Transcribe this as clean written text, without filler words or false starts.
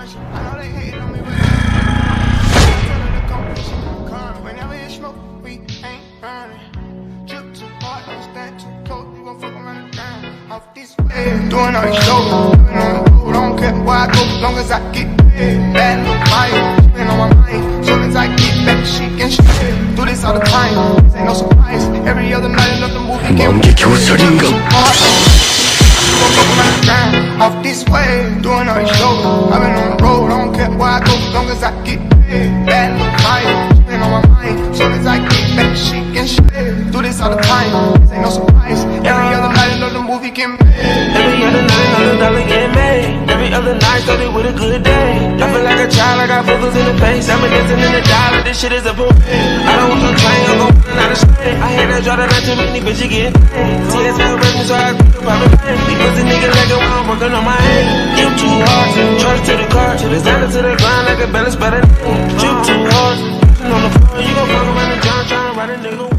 I know they hating on me, but tell her to come, she gon' come. Whenever it's smoke, we ain't running. Drip too hard, don't stand too close. You gon' fuck around and down off this way. Doing all these shows, living on the road. Don't care where I go, as long as I get paid. Bad little fire, been on my mind. Soon as I get back, she can shit. Do this all the time, this ain't no surprise. Every other night, another movie game. Off this way, doing all these shows. I've been on the road, I don't care where I go, as long as I get paid. Bad little fire, been on my mind. Soon as I get back, she can shit. Do this all the time, this ain't no surprise. Every other night, another movie get made. Every other night, another dollar get made. Every other night, started with a good day. I feel like a child, I got focus in the face. I'm dancing in the dollar, this shit is a boom. I don't want no train, I'm gon' run out of straight. I hate that draw, not too many bitches get paid. TSL rapping, so I think about the pain. These pussy niggas like it while I'm working on my head. You too hard, charge to the car, to the center, to the ground, like a balance better. You too hard, on the floor, you gon' fuck around the John, tryna ride a nigga.